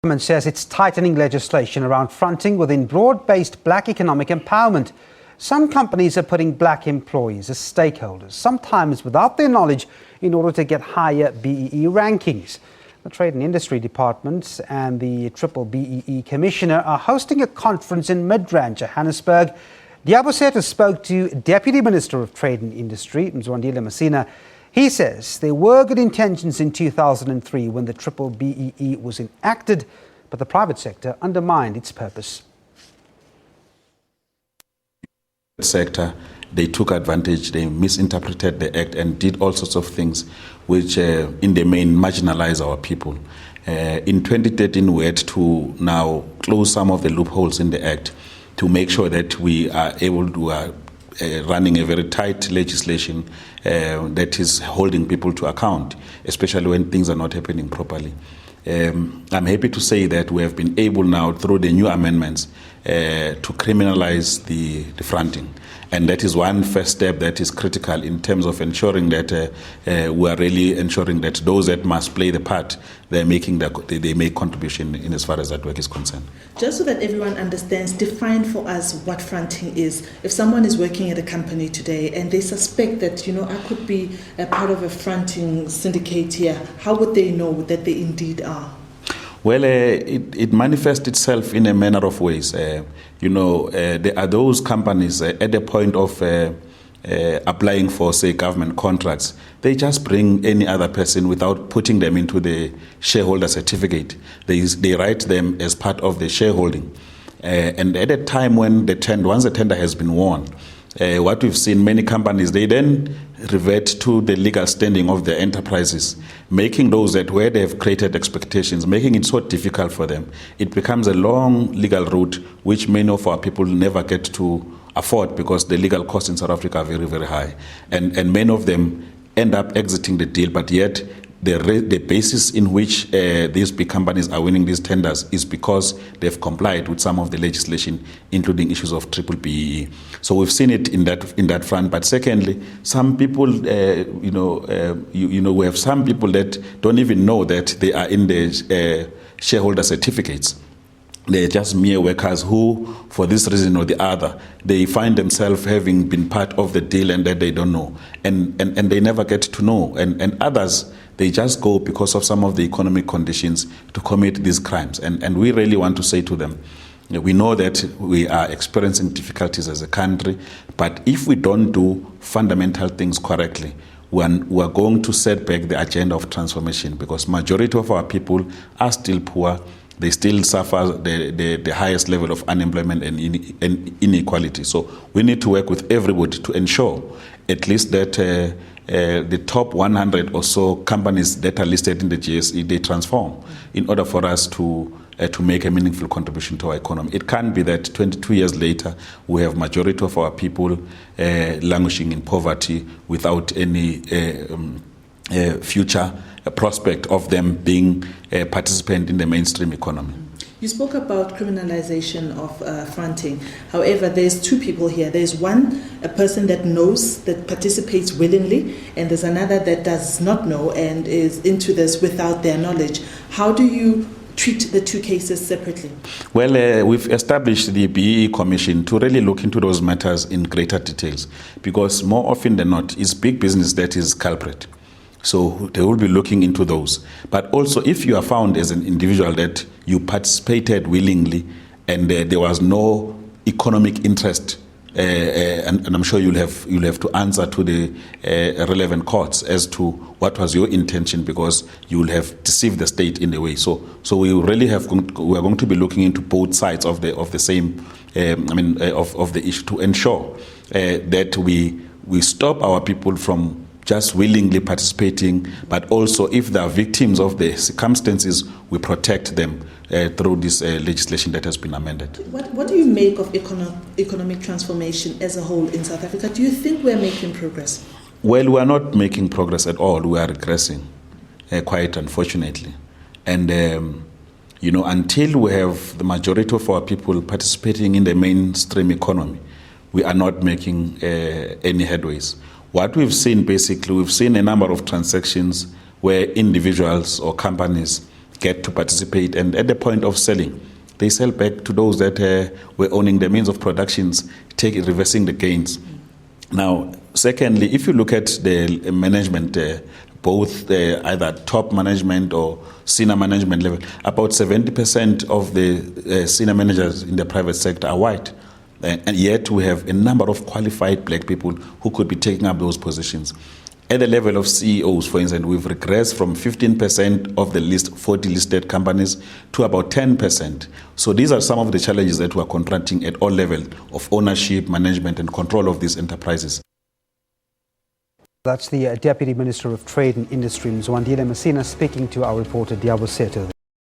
The government says it's tightening legislation around fronting within broad-based black economic empowerment. Some companies are putting black employees as stakeholders, sometimes without their knowledge, in order to get higher BEE rankings. The Trade and Industry Department and the BBBEE Commissioner are hosting a conference in Midrand, Johannesburg. Liabo Setho spoke to Deputy Minister of Trade and Industry, Mzwandile Masina. He says there were good intentions in 2003 when the BBBEE was enacted, but the private sector undermined its purpose. Sector, they took advantage, they misinterpreted the act and did all sorts of things which in the main marginalize our people. In 2013 we had to now close some of the loopholes in the act to make sure that we are able to running a very tight legislation that is holding people to account, especially when things are not happening properly. I'm happy to say that we have been able now, through the new amendments, to criminalize the fronting. And that is one first step that is critical in terms of ensuring that we are really ensuring that those that must play the part, they make contribution in as far as that work is concerned. Just so that everyone understands, define for us what fronting is. If someone is working at a company today and they suspect that, I could be a part of a fronting syndicate here, how would they know that they indeed are? Well, it manifests itself in a manner of ways. There are those companies at the point of applying for, say, government contracts. They just bring any other person without putting them into the shareholder certificate. They write them as part of the shareholding. And at a time when once the tender has been won, what we've seen, many companies, they then revert to the legal standing of their enterprises, making those that where they have created expectations, making it so difficult for them. It becomes a long legal route which many of our people never get to afford because the legal costs in South Africa are very, very high. And many of them end up exiting the deal, but yet the basis in which these big companies are winning these tenders is because they've complied with some of the legislation, including issues of BBBEE. So we've seen it in that front. But secondly, some people, we have some people that don't even know that they are in the shareholder certificates. They're just mere workers who, for this reason or the other, they find themselves having been part of the deal and that they don't know. And they never get to know. And others, they just go because of some of the economic conditions to commit these crimes. And we really want to say to them, we know that we are experiencing difficulties as a country, but if we don't do fundamental things correctly, we are going to set back the agenda of transformation because majority of our people are still poor. They still suffer the highest level of unemployment and inequality. So we need to work with everybody to ensure at least that the top 100 or so companies that are listed in the GSE, they transform in order for us to make a meaningful contribution to our economy. It can't be that 22 years later we have majority of our people languishing in poverty without any future prospect of them being a participant in the mainstream economy. You spoke about criminalization of fronting. However, there's two people here. There's one, a person that knows, that participates willingly, and there's another that does not know and is into this without their knowledge. How do you treat the two cases separately? Well, we've established the BBBEE Commission to really look into those matters in greater details because more often than not, it's big business that is culprit. So they will be looking into those. But also, if you are found as an individual that you participated willingly and there was no economic interest, and I'm sure you'll have to answer to the relevant courts as to what was your intention because you will have deceived the state in a way. So we really we are going to be looking into both sides of the same of the issue to ensure that we stop our people from just willingly participating, but also if they are victims of the circumstances, we protect them through this legislation that has been amended. What do you make of economic transformation as a whole in South Africa? Do you think we're making progress? Well, we are not making progress at all. We are regressing, quite unfortunately. And, until we have the majority of our people participating in the mainstream economy, we are not making any headways. What we've seen, basically, we've seen a number of transactions where individuals or companies get to participate, and at the point of selling, they sell back to those that were owning the means of productions, reversing the gains. Now, secondly, if you look at the management, both either top management or senior management level, about 70% of the senior managers in the private sector are white. And yet we have a number of qualified black people who could be taking up those positions. At the level of CEOs, for instance, we've regressed from 15% of the 40 listed companies to about 10%. So these are some of the challenges that we're confronting at all levels of ownership, management, and control of these enterprises. That's the Deputy Minister of Trade and Industry, Mzwandile Masina, speaking to our reporter, Liabo Setho.